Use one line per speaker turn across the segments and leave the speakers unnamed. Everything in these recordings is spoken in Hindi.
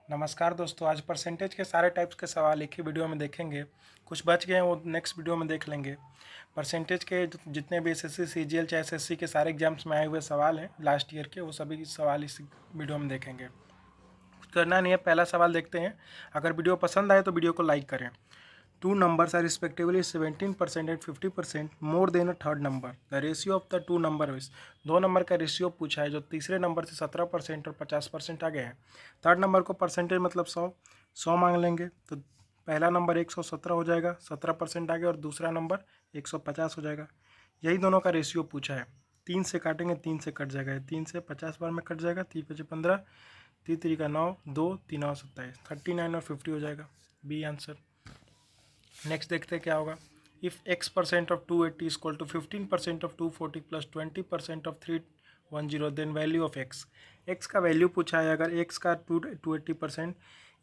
नमस्कार दोस्तों, आज परसेंटेज के सारे टाइप्स के सवाल एक ही वीडियो में देखेंगे। कुछ बच गए हैं वो नेक्स्ट वीडियो में देख लेंगे। परसेंटेज के जितने भी एसएससी, सीजीएल चाहे एसएससी के सारे एग्जाम्स में आए हुए सवाल हैं लास्ट ईयर के, वो सभी सवाल इस वीडियो में देखेंगे। कुछ करना नहीं है, पहला सवाल देखते हैं। अगर वीडियो पसंद आए तो वीडियो को लाइक करें। Two numbers are respectively 17% and 50% more than a third number. The ratio of the two numbers, दो नंबर का रेशियो पूछा है जो तीसरे नंबर से 17% और 50% आगे है। थर्ड नंबर को परसेंटेज मतलब 100 मांग लेंगे तो पहला नंबर 117 हो जाएगा, 17% आगे, और दूसरा नंबर 150 हो जाएगा। यही दोनों का रेशियो पूछा है। 3 से काटेंगे, 3 से कट जाएगा, 3 से 50 बार में कट जाएगा, 3 5 15, 3 3 का 9, 2 3 9 27, 39 और 50 हो जाएगा। B answer. नेक्स्ट देखते हैं क्या होगा। If x% of 280 is equal to 15% of 240 plus 20% of 310, then value of x का वैल्यू पूछा है। अगर x का 280%,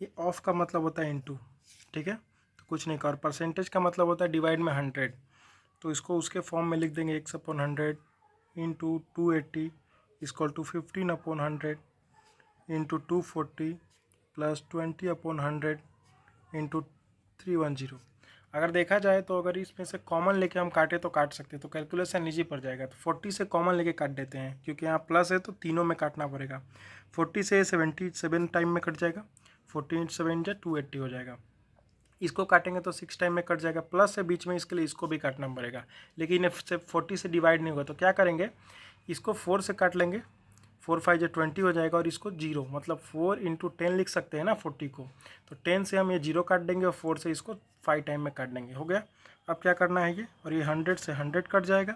ये ऑफ का मतलब होता है इनटू, ठीक है, तो कुछ नहीं का, और परसेंटेज का मतलब होता है डिवाइड में 100, तो इसको उसके फॉर्म में लिख देंगे x/100 into 280 equal to 15/100 into 240 plus 20/100 into 310। अगर देखा जाए तो अगर इसमें से कॉमन लेके हम काटे तो काट सकते हैं, तो कैलकुलेशन ईजी पड़ जाएगा। तो 40 से कॉमन लेके काट देते हैं, क्योंकि यहाँ प्लस है तो तीनों में काटना पड़ेगा। 40 से 77 टाइम में कट जाएगा, 40 × 7 = 280 हो जाएगा। इसको काटेंगे तो 6 टाइम में कट जाएगा, प्लस है बीच में, इसके लिए इसको भी काटना पड़ेगा, लेकिन सिर्फ 40 से डिवाइड नहीं होगा। तो क्या करेंगे, इसको 4 से काट लेंगे, 4 5 = 20 हो जाएगा, और इसको 0 मतलब 4 × 10 लिख सकते हैं ना 40 को, तो 10 से हम ये 0 काट देंगे और 4 से इसको 5 टाइम में काट देंगे, हो गया। अब क्या करना है ये, और ये 100 से 100 कट जाएगा,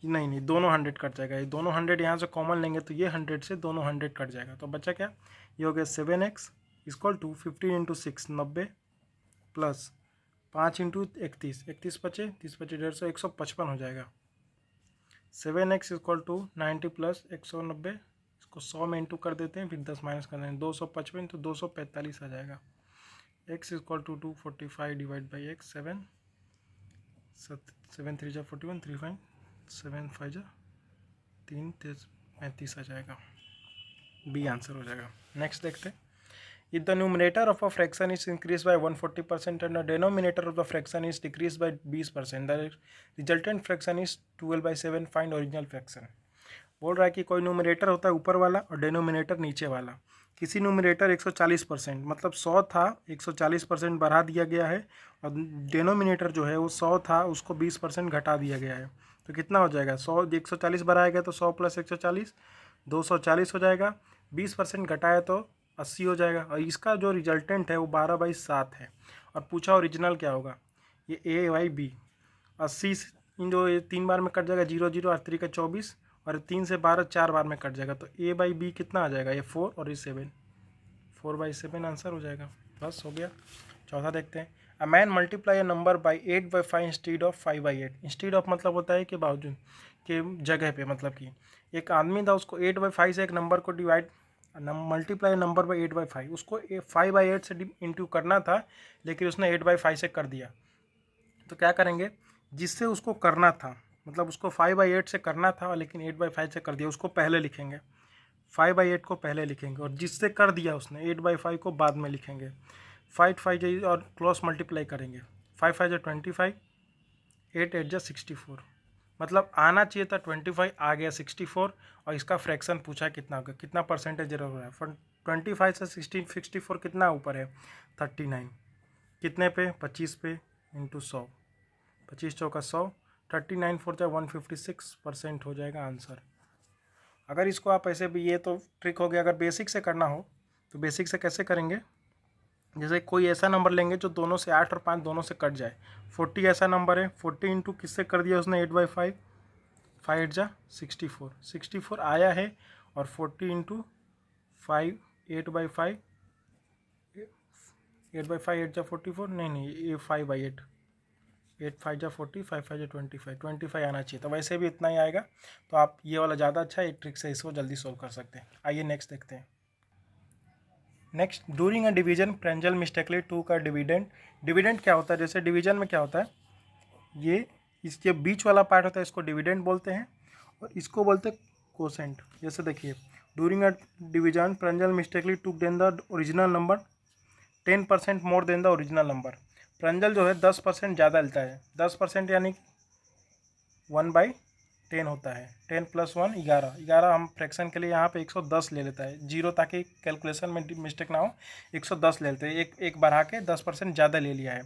नहीं दोनों 100 कट जाएगा, ये दोनों 100 यहाँ से कॉमन लेंगे तो ये 100 से दोनों 100 कट जाएगा, तो बचा क्या, ये हो गया 7x इक्वल टू 15 × 6 90 प्लस 5 × 31, 31 बचे, 30 बचे 150, 155 हो जाएगा। 7x इक्वल टू 90 प्लस 190, इसको 100 में इंटू कर देते हैं, फिर 10 माइनस कर देंगे, 255 तो 245 आ जाएगा। x equal to 245 divide by x, 7 3 × 41, 3 5 7 5 3 35 आ जाएगा। बी आंसर हो जाएगा। नेक्स्ट देखते हैं। If the numerator of a fraction is increased by 140% and the denominator of the fraction is decreased by 20%, the resultant fraction is 12/7, find original fraction। बोल रहा है कि कोई न्यूमरेटर होता है ऊपर वाला और डेनोमिनेटर नीचे वाला। किसी न्यूमरेटर 140% मतलब 100 था, 140% बढ़ा दिया गया है, और डेनोमिनेटर जो है वो 100 था, उसको 20% घटा दिया गया है, तो कितना हो जाएगा, 100 140 बढ़ाया गया तो 100 + 140 240 हो जाएगा, 20% घटाया तो 80 हो जाएगा, और इसका जो रिजल्टेंट है वो 12/7 है। और पूछा ओरिजिनल क्या होगा, ये A/B 80 इन जो ये 3 बार में कट जाएगा, 0 0 और 3 का 24, और 3 से 12 4 बार में कट जाएगा, तो A/B कितना आ जाएगा, ये 4 और ये 7, 4/7 आंसर हो जाएगा। बस हो गया। चौथा देखते हैं। A man multiply a number by 8/5 instead of 5/8। Instead of मतलब होता है कि बावजूद के जगह पे, मतलब कि एक आदमी था, उसको 8/5 से एक नंबर को डिवाइड मल्टीप्लाई नंबर बाई 8/5, उसको 5/8 से इंटू करना था, लेकिन उसने 8/5 से कर दिया। तो क्या करेंगे, जिससे उसको करना था, मतलब उसको 5/8 से करना था लेकिन 8/5 से कर दिया, उसको पहले लिखेंगे, 5/8 को पहले लिखेंगे, और जिससे कर दिया उसने 8/5 को बाद में लिखेंगे। 5 5 और क्रॉस मल्टीप्लाई करेंगे, 5 5 = 25, 8 8 = 64, मतलब आना चाहिए था 25, आ गया 64, और इसका फ्रैक्शन पूछा कितना होगा, कितना परसेंटेज एरर हो रहा है। 25 से 64 कितना ऊपर है, 39, कितने पे, 25 पे इंटू 100, 25 चौका 100, 39 4 = 156% हो जाएगा आंसर। अगर इसको आप ऐसे भी, ये तो ट्रिक हो गया। अगर बेसिक से करना हो तो बेसिक से कैसे करेंगे, जैसे कोई ऐसा नंबर लेंगे जो दोनों से 8 और 5 दोनों से कट जाए। 40 ऐसा नंबर है, 40 इंटू किससे कर दिया उसने, 8/5, 5 8 = 64, 64 आया है, और 40 इंटू 5 8/5, 8/5 8 = 44, नहीं ये 5/8, 8 5 = 40, 5 5 = 25, 25 आना चाहिए, तो वैसे भी इतना ही आएगा। तो आप ये वाला ज़्यादा अच्छा है, एक ट्रिक से इसको जल्दी सोल्व कर सकते हैं। आइए नेक्स्ट देखते हैं। Next, during a division Pranjal mistakenly 2 का डिविडेंड। डिविडेंड क्या होता है, जैसे डिवीजन में क्या होता है, ये इसके बीच वाला पार्ट होता है, इसको डिविडेंड बोलते हैं, और इसको बोलते हैं कोसेंट। जैसे देखिए during a division Pranjal mistakenly took then the original number 10% more than the original number. Pranjal जो है 10% ज़्यादा लेता है। 10% यानी 1/10 होता है। 10 + 1 11। 11 हम फ्रैक्शन के लिए यहाँ पे 110 ले लेता है। जीरो ताकि कैलकुलेशन में मिस्टेक ना हो, 110 ले लेते हैं। एक बढ़ा के 10% ज़्यादा ले लिया है।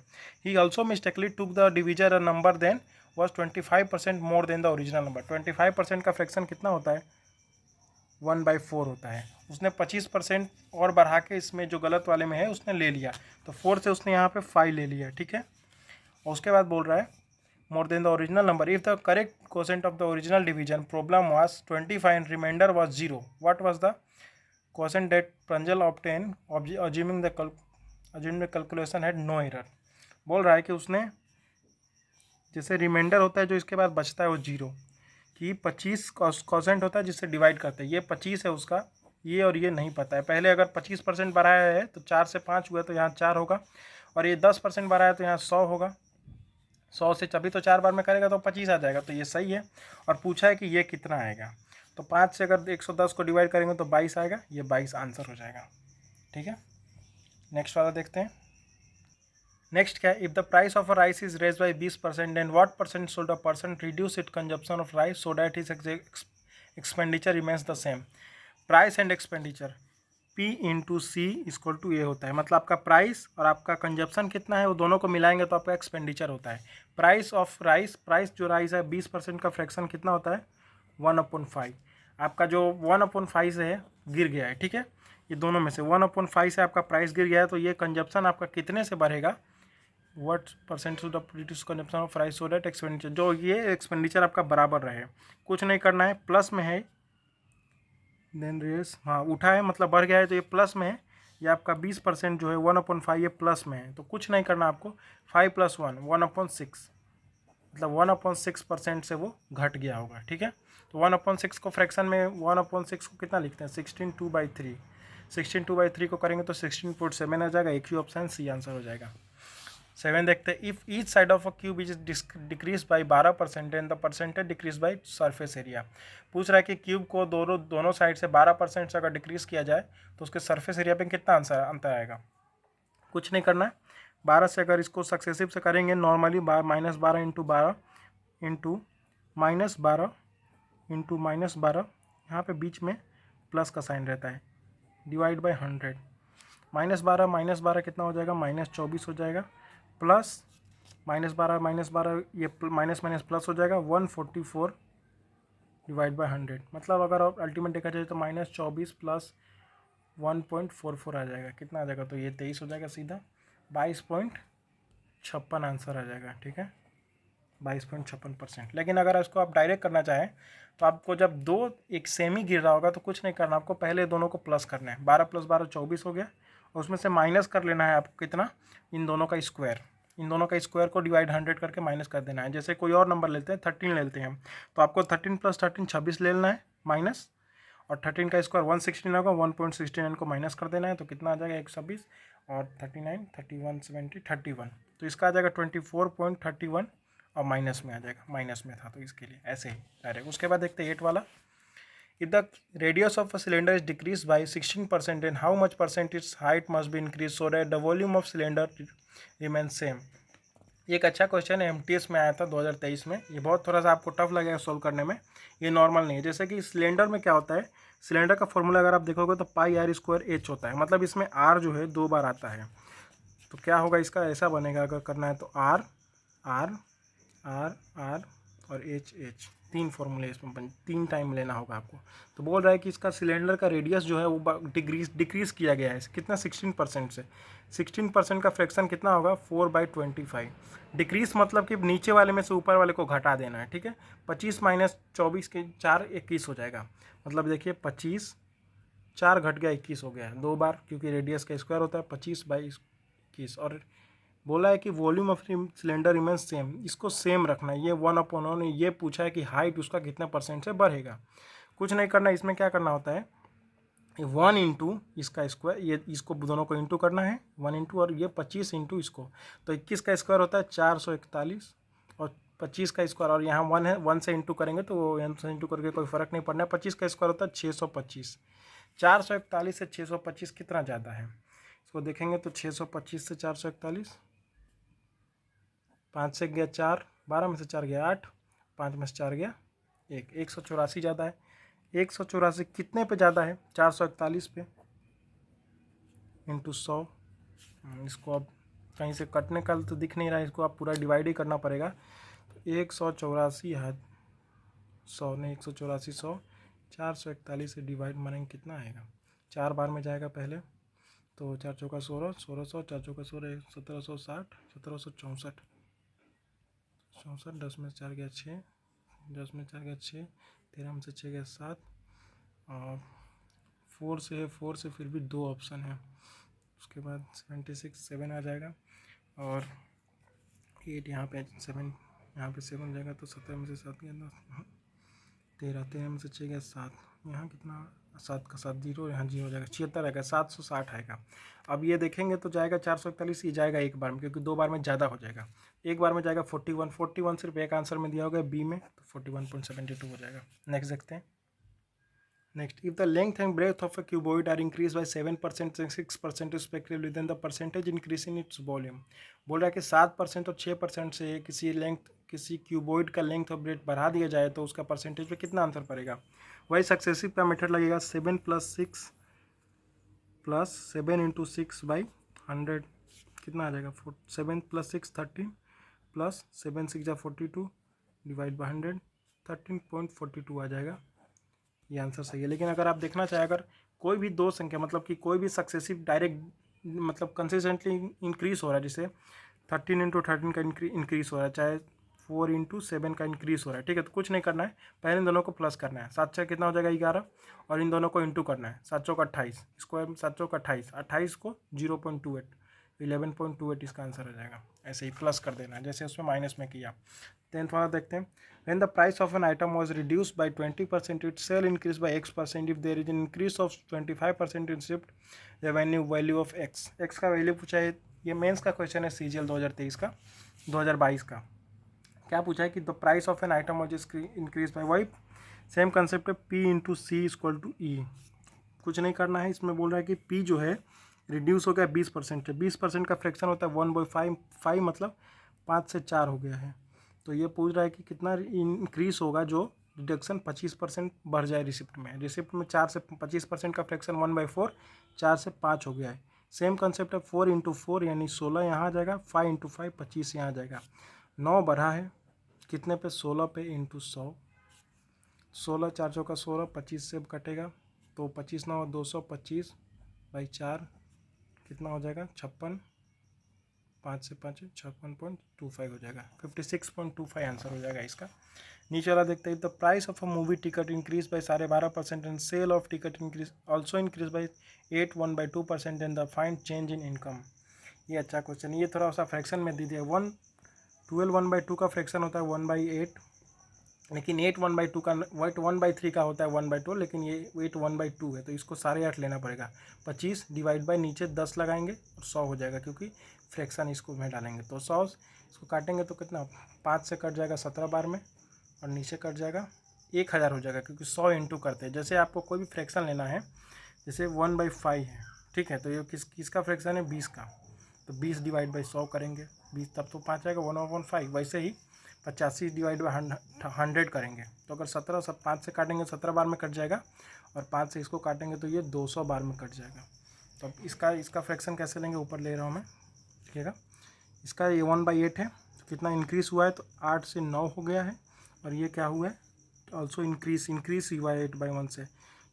He also mistakenly took the divisor number then was 25% more than the original number. 25% का फ्रैक्शन कितना होता है? 1/4 होता है। उसने 25% और बढ़ा के इसमें जो गलत वाले में है उसने ले लिया, तो 4 से उसने यहाँ पे 5 ले लिया, ठीक है। और उसके बाद बोल रहा है more than the original number if the correct quotient of the original division problem was 25 and remainder was 0, what was the quotient that Pranjal obtain assuming the calculation had no error. बोल रहा है कि उसने, जैसे रिमाइंडर होता है जो इसके बाद बचता है वो 0, कि 25 क्वोशेंट होता है जिससे डिवाइड करते हैं। ये 25 है उसका, ये और ये नहीं पता है। पहले अगर 25% बढ़ाया है तो 4 से 5 हुआ तो यहाँ 4 होगा, और ये 10% बढ़ाया तो यहाँ 100 होगा। 100 से तभी तो 4 बार में करेगा तो 25 आ जाएगा, तो ये सही है। और पूछा है कि ये कितना आएगा, तो 5 से अगर 110 को डिवाइड करेंगे तो 22 आएगा। ये 22 आंसर हो जाएगा, ठीक है। नेक्स्ट वाला देखते हैं। नेक्स्ट क्या है? If the price of a rice is raise by 20%, then what percent should a person reduce it consumption of rice so that his expenditure remains the same. Price and expenditure P into C equal to A होता है। मतलब आपका प्राइस और आपका कंजप्शन कितना है वो दोनों को मिलाएंगे तो आपका एक्सपेंडिचर होता है। प्राइस ऑफ राइस, प्राइस जो राइस है 20% का फ्रैक्शन कितना होता है? 1/5। आपका जो 1/5 से है गिर गया है, ठीक है। ये दोनों में से 1/5 से आपका प्राइस गिर गया है, तो ये कंजप्शन आपका कितने से बढ़ेगा? What percent to the reduce consumption of rice so that expenditure, जो ये एक्सपेंडिचर आपका बराबर रहे। कुछ नहीं करना है, प्लस में है देन रेस, हाँ उठा है मतलब बढ़ गया है तो ये प्लस में है। ये आपका 20% जो है 1/5 ये प्लस में है, तो कुछ नहीं करना आपको। 5 + 1 1/6, मतलब 1/6% से वो घट गया होगा, ठीक है। तो 1/6 को फ्रैक्शन में 1/6 को कितना लिखते हैं? 16 2/3। 16 2/3 को करेंगे तो 16.7 आ जाएगा। एक ही ऑप्शन सी आंसर हो जाएगा। 7 देखते हैं। If each side of a cube is decrease by 12% and the percentage decrease by surface area. पूछ रहा है कि क्यूब को दोनों साइड से 12% से अगर डिक्रीज किया जाए तो उसके सरफेस एरिया पे कितना अंतर आएगा? कुछ नहीं करना है। 12 से अगर इसको सक्सेसिव से करेंगे नॉर्मली, -12 इंटू 12 इंटू -12 इंटू -12, यहाँ पे बीच में प्लस का साइन रहता है, डिवाइड बाई 100। -12 कितना हो जाएगा? -24 हो जाएगा। प्लस -12 ये माइनस प्लस हो जाएगा, 144 डिवाइड बाई 100। मतलब अगर आप अल्टीमेट देखा जाए तो -24 प्लस 1.44 आ जाएगा। कितना आ जाएगा? तो ये 23 हो जाएगा सीधा। 22.56 आंसर आ जाएगा, ठीक है। 22.56%। लेकिन अगर इसको आप डायरेक्ट करना चाहें तो आपको जब दो एक सेम ही गिर रहा होगा तो कुछ नहीं करना, आपको पहले दोनों को प्लस करना है। 12 + 12 24 हो गया, और उसमें से माइनस कर लेना है आपको कितना? इन दोनों का स्क्वायर। इन दोनों का स्क्वायर को डिवाइड 100 करके माइनस कर देना है। जैसे कोई और नंबर लेते हैं, 13 ले लेते हैं, तो आपको 13 + 13 26 ले लेना है माइनस, और 13 का स्क्वायर 116 होगा, 1.69 को माइनस कर देना है, तो कितना आ जाएगा? 120, और 39 31 70 31, तो इसका आ जाएगा 24.31, और माइनस में आ जाएगा। माइनस में था तो इसके लिए ऐसे ही डायरेक्ट। उसके बाद देखते हैं 8 वाला। If the radius of a cylinder is decrease by 16% and how much percent it's height must be increase so that the volume of cylinder remain same. एक अच्छा क्वेश्चन है, MTS में आया था 2023 में। ये बहुत थोड़ा सा आपको टफ लगेगा सॉल्व करने में, ये नॉर्मल नहीं है। जैसे कि सिलेंडर में क्या होता है, सिलेंडर का फॉर्मूला अगर आप देखोगे तो πr² होता है। मतलब इसमें r जो है 2 बार आता है, तो क्या होगा इसका? ऐसा बनेगा, अगर करना है तो r r r r और h 3 फॉर्मूले इसमें 3 टाइम लेना होगा आपको। तो बोल रहा है कि इसका सिलेंडर का रेडियस जो है वो डिक्रीज किया गया है कितना? 16% से। 16% का फ्रैक्शन कितना होगा? 4/25। डिक्रीज मतलब कि नीचे वाले में से ऊपर वाले को घटा देना है, ठीक है। 25 - 24 के 4 21 हो जाएगा। मतलब देखिए 25 4 घट गया 21 हो गया 2 बार, क्योंकि रेडियस का स्क्वायर होता है 25/21। और बोला है कि volume of cylinder remains same, इसको सेम रखना है। ये 1/1 ने ये पूछा है कि हाइट उसका कितने % से बढ़ेगा। कुछ नहीं करना, इसमें क्या करना होता है? 1 इंटू इसका स्क्वायर, ये इसको दोनों को इंटू करना है 1 इंटू, और ये 25 इंटू इसको, तो 21 का स्क्वायर होता है 441, और 25 का स्क्वायर, और यहाँ 1 है, 1 से इंटू करेंगे तो 1 से इंटू करके कोई फ़र्क नहीं पड़ना है। 25 का स्क्वायर होता है 625। 441 से 625 कितना ज़्यादा है, इसको देखेंगे तो 625 से 441, 5 से गया 4, 12 में से 4 गया 8, 5 में से 4 गया 1, 184 ज़्यादा है। 184 कितने पे ज़्यादा है, 441 पे, इंटू 100। इसको अब कहीं से कटने का तो दिख नहीं रहा है, इसको आप पूरा डिवाइड ही करना पड़ेगा। तो 184 है 100 नहीं, 184 100, 441 से डिवाइड मारेंगे कितना आएगा, 4 बार में जाएगा पहले, तो 4 चौका 16, 1600, 4 चौका 16, 1760, 1764, 64, 10 में से 4 गया 6, 10 में 4 गया 6, 13 में से 6 गया 7, और 4 से है, 4 से फिर भी 2 ऑप्शन है, उसके बाद 76 7 आ जाएगा, और 8 यहाँ पे 7, यहाँ पे 7 जाएगा, तो 17 में से 7 गया 10, 13, 13 में से 6 गया 7, यहाँ कितना, 7 का 7 जीरो, यहाँ जीरो हो जाएगा, 76 आएगा, 760 आएगा। अब ये देखेंगे तो जाएगा 441, ये जाएगा एक बार में, क्योंकि 2 बार में ज़्यादा हो जाएगा। एक बार में जाएगा 41, 41 सिर्फ एक आंसर में दिया होगा बी में, तो 41.72 हो जाएगा। नेक्स्ट देखते हैं। Next, if the length and breadth of a cuboid are increase by 7% and 6% respectively, then the percentage increase in its volume. बोल रहा है कि 7% और 6% से किसी क्यूबॉइड का लेंथ और ब्रेथ बढ़ा दिया जाए तो उसका परसेंटेज पे कितना आंसर पड़ेगा। वही सक्सेसिव का मेथड लगेगा, 7 + 6 + 7 × 6/100 कितना आ जाएगा, 7 + 6 13 + 7 6 जा 42 डिवाइड बाई 100, 13.42 आ जाएगा। ये आंसर सही है। लेकिन अगर आप देखना चाहें, अगर कोई भी दो संख्या, मतलब कि कोई भी सक्सेसिव डायरेक्ट मतलब कंसिस्टेंटली इंक्रीज हो रहा है, जैसे 13 × 13 का इंक्रीज हो रहा है, चाहे 4 × 7 का इंक्रीज हो रहा है, ठीक है, तो कुछ नहीं करना है, पहले इन दोनों को प्लस करना है। 7 से कितना हो जाएगा 11, और इन दोनों को इंटू करना है, 7 चौक 28, इसको 7 चौक 28, 28 को 0.28, 11.28 इसका आंसर हो जाएगा। ऐसे ही प्लस कर देना है, जैसे उसमें माइनस में किया। 10th वाला देखते हैं। When the price of an item was reduced by 20%, its sale increased by X%. If there is an increase of 25% in shipped revenue value of X. X का वैल्यू पूछा है, ये मेंस का क्वेश्चन है CGL 2023 का, 2022 का। क्या पूछा है कि the price of an item was increase by, वही सेम कंसेप्ट है, P × C = E। कुछ नहीं करना है, इसमें बोल रहा है कि P जो है रिड्यूस हो गया 20% है, 20% का फ्रैक्शन होता है 1/5, 5 मतलब 5 से 4 हो गया है। तो ये पूछ रहा है कि कितना इंक्रीज होगा जो डिडक्शन 25% बढ़ जाए रिसिप्ट में। रिसिप्ट में 4 से 25% का फ्रैक्शन 1/4, 4 से 5 हो गया है। सेम कंसेप्ट है, 4 × 4 यानी 16 यहाँ आ जाएगा, 5 × 5 25 यहाँ आ जाएगा। 9 बढ़ा है कितने पे, 16 पे, इंटू 100, 16 4 चौका 16, 25 से कटेगा, तो 25 9 225/4 कितना हो जाएगा, 56, 5 से 5 56.25 हो जाएगा, 56.25 आंसर हो जाएगा इसका। नीचे वाला देखते हैं, the price of a movie ticket increase by 12.5% and sale of ticket increase also increase by 1/2% and the find change in income. ये अच्छा क्वेश्चन है, ये थोड़ा सा फ्रैक्शन में दे दिया। 12 1/2 का फ्रैक्शन होता है 1/8, लेकिन 8 1/2 का, 1/3 का होता है 1/2, लेकिन ये 8 1/2 है, तो इसको 8.5 लेना पड़ेगा। 25 डिवाइड बाय नीचे 10 लगाएंगे और 100 हो जाएगा, क्योंकि फ्रैक्शन इसको में डालेंगे, तो 100 इसको काटेंगे तो कितना, 5 से कट जाएगा 17 बार में, और नीचे कट जाएगा 1000 हो जाएगा, क्योंकि 100 इंटू करते हैं। जैसे आपको कोई भी फ्रैक्शन लेना है, जैसे 1/5 है, ठीक है, तो ये किसका फ्रैक्शन है, 20 का, तो 20 डिवाइड बाई 100 करेंगे, 20 तब तो 5 आएगा, 1/5। वैसे ही 85 डिवाइड बाई 100 करेंगे, तो अगर 17 सब 5 से काटेंगे 17 बार में कट जाएगा, और 5 से इसको काटेंगे तो ये 200 बार में कट जाएगा। तो अब इसका फ्रैक्शन कैसे लेंगे, ऊपर ले रहा हूँ मैं, देखिएगा। इसका ये 1/8 है, तो कितना इंक्रीज़ हुआ है, तो 8 से 9 हो गया है, और ये क्या हुआ है, ऑल्सो इंक्रीज़ हुआ है 8/1 से,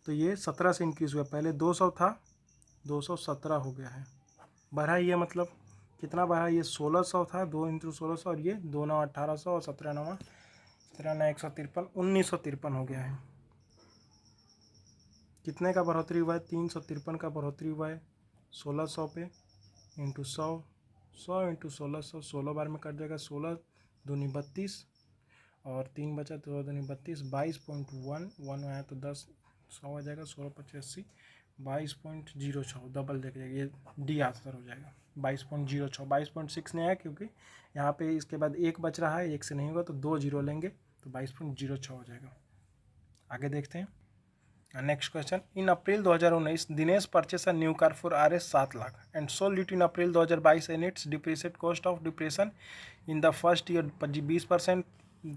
तो ये 17 से इंक्रीज़ हुआ, पहले 200 था, 217 हो गया है, बढ़ा ये मतलब कितना बढ़ा, ये 1600 था, 2 × 1600, और ये 2 9 1800, और 17 9 153, 1953 हो गया है। कितने का बढ़ोतरी हुआ है, 353 का बढ़ोतरी हुआ है 1600 पे, इंटू 100, 100 × 1600, 16 बार में कट जाएगा, 16 दूनी 32, और 3 बचा, तो 2 दूनी 32, 22.1 आया तो 10, 100 आ जाएगा, 16 × 85 22.06, डबल देख जाएगा, ये डी आंसर हो जाएगा। 22.06, 22.6 नहीं आया क्योंकि यहाँ पे इसके बाद 1 बच रहा है, 1 से नहीं होगा तो 2 जीरो लेंगे तो 22.06 हो जाएगा। आगे देखते हैं next question. In April 2019 Dinesh purchase a new car for Rs 7 lakh and sold it in April 2022 and its depreciate cost of depression in the first year 20%,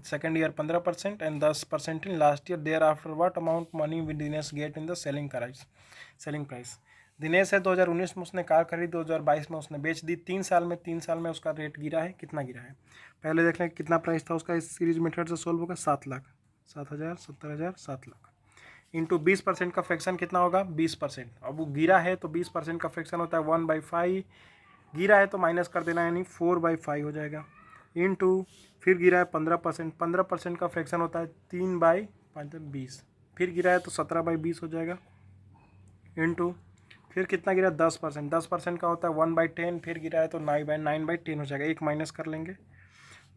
second year 15% and 10% in last year. Thereafter what amount money will Dinesh get in the selling price. Dinesh है 2019 में उसने कार खरीदी, 2022 में उसने बेच दी। 3 साल में उसका रेट गिरा है, कितना गिरा है पहले देख लें। कितना प्राइस था उसका इस सीरीज मेथड से सोल्व होगा 7 लाख, 7,000, 70,000, 7 लाख इंटू 20% का फ्रैक्शन कितना होगा 20%। अब वो गिरा है तो 20% का फ्रैक्शन होता है 1/5, गिरा है तो माइनस कर देना यानी 4/5 हो जाएगा। इंटू फिर गिरा है 15%, 15% का फ्रैक्शन होता है 3/20, फिर गिरा है तो 17/20 हो जाएगा। इंटू फिर कितना गिरा 10%, 10% का होता है 1/10, फिर गिरा है तो 9/10 हो जाएगा। एक माइनस कर लेंगे,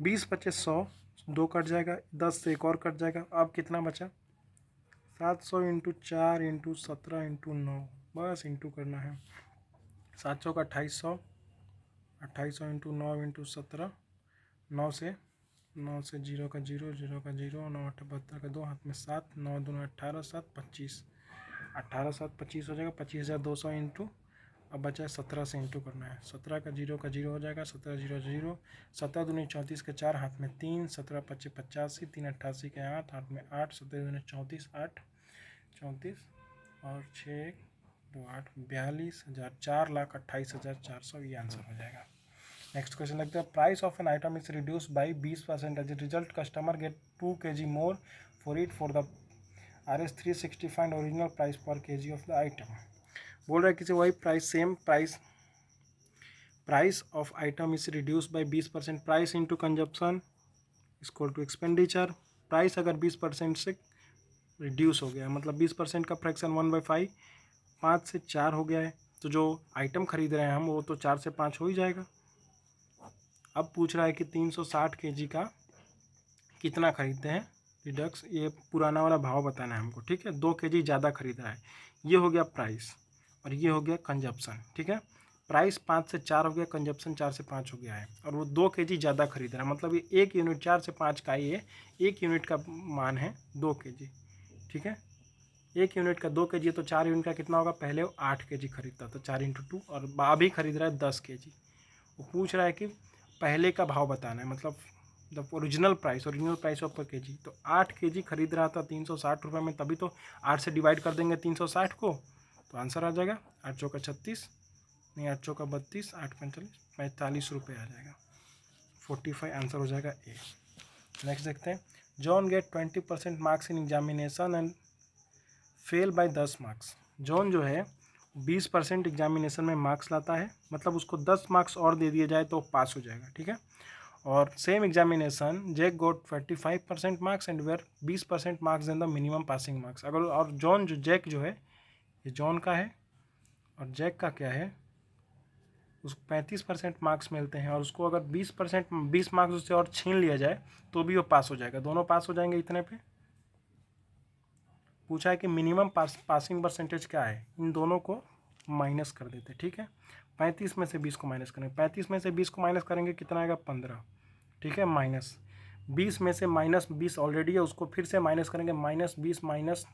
20 बचे 100, 2 कट जाएगा, 10 से एक और कट जाएगा। अब कितना बचा 700 इंटू 4 इंटू 17 इंटू 9, बस इंटू करना है। 700 का 2800, 2800 इंटू 9 इंटू 17, 9 से 0 का 0, 0 का 0, 9 8 72 का 2, हाथ में 7, 9 2 18, 7 25, 18 7 25 हो जाएगा। 25,200 इंटू, अब बचा है 17 से इंटू करना है। 17 का 0 हो जाएगा, 17 0 0, 17 दूनी 34 के 4, हाथ में 3, 17 25 85, 3 88 के 8, हाथ में 8, 17 दूनी 34, 8 34 और 6 2 8, 42,000, 4,28,400, ये आंसर हो जाएगा। नेक्स्ट क्वेश्चन लगता है price of an item is reduce by 20%, as a result customer get 2 kg more for it for the Rs 360 find original price per kg of the item. बोल रहा है किसी वही price, same price of item is reduce by 20%, price into consumption equal to expenditure. Price अगर 20% से रिड्यूस हो गया मतलब 20% का फ्रैक्शन 1/5, 5 से 4 हो गया है, तो जो आइटम खरीद रहे हैं हम वो तो 4 से 5 हो ही जाएगा। अब पूछ रहा है कि 360 kg का कितना खरीदते हैं रिडक्स, ये पुराना वाला भाव बताना है हमको, ठीक है। 2 kg ज़्यादा खरीद रहा है, ये हो गया प्राइस और ये हो गया कंजप्शन, ठीक है। प्राइस 5 से 4 हो गया, कंजप्शन 4 से 5 हो गया है और वो 2 kg ज़्यादा खरीद रहा है, मतलब ये 1 यूनिट 4 से 5 का, ये 1 यूनिट का मान है 2 kg, ठीक है। 1 यूनिट का 2 kg, तो 4 यूनिट का कितना होगा, पहले वो 8 kg खरीदता था, 4 × 2, और अभी खरीद रहा है 10 kg। वो पूछ रहा है कि पहले का भाव बताना है, मतलब द ओरिजिनल प्राइस ऑफ पर kg। तो 8 kg खरीद रहा था 360 रुपये में, तभी तो 8 से डिवाइड कर देंगे 360 को, तो आंसर आ जाएगा 8 चौका 36, नहीं 8 चौका 32, 8 45, 45 रुपये आ जाएगा, 45 आंसर हो जाएगा ए। नेक्स्ट देखते हैं John get 20% marks in examination and fail by 10 marks. John जो है 20% एग्जामिनेशन में मार्क्स लाता है, मतलब उसको 10 मार्क्स और दे दिए जाए तो पास हो जाएगा, ठीक है। और same examination Jack got 45% marks and where 20% marks in the minimum passing marks. अगर और जॉन जो जैक जो है, ये जॉन का है और जैक का क्या है, उसको 35% मार्क्स मिलते हैं और उसको अगर 20 मार्क्स उससे और छीन लिया जाए तो भी वो पास हो जाएगा, दोनों पास हो जाएंगे इतने पे। पूछा है कि मिनिमम पासिंग परसेंटेज क्या है, इन दोनों को माइनस कर देते, ठीक है। 35 में से 20 को माइनस करेंगे, 35 में से 20 को माइनस करेंगे कितना आएगा 15, ठीक है। माइनस 20 में से -20 ऑलरेडी है, उसको फिर से माइनस करेंगे, -20 -10,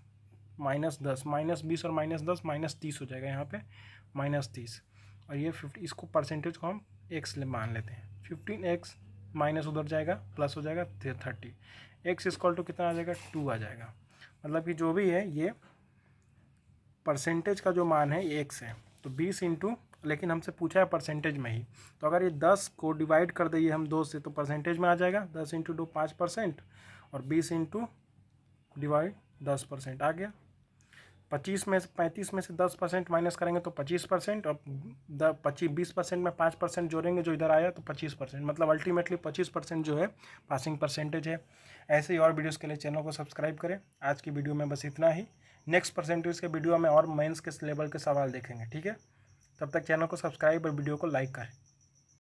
-20 और -10 -30 हो जाएगा, यहाँ पे -30 और ये 50, इसको परसेंटेज को हम x मान लेते हैं। 15x माइनस उधर जाएगा प्लस हो जाएगा 30, x इक्वल टू कितना आ जाएगा 2 आ जाएगा। मतलब कि जो भी है ये परसेंटेज का जो मान है ये x है, तो 20 इंटू, लेकिन हमसे पूछा है परसेंटेज में ही, तो अगर ये 10 को डिवाइड कर देंगे हम 2 से तो परसेंटेज में आ जाएगा। 10 इंटू 2 5% और 20 इंटू डिवाइड 10% आ गया। 35 में से 10% माइनस करेंगे तो 25%, और 20% में 5% जोड़ेंगे जो इधर आया तो 25%, मतलब अल्टीमेटली 25% जो है पासिंग परसेंटेज है। ऐसे ही और वीडियोस के लिए चैनल को सब्सक्राइब करें। आज की वीडियो में बस इतना ही, नेक्स्ट परसेंटेज के वीडियो में और मेंस के लेवल के सवाल देखेंगे, ठीक है। तब तक चैनल को सब्सक्राइब और वीडियो को लाइक करें।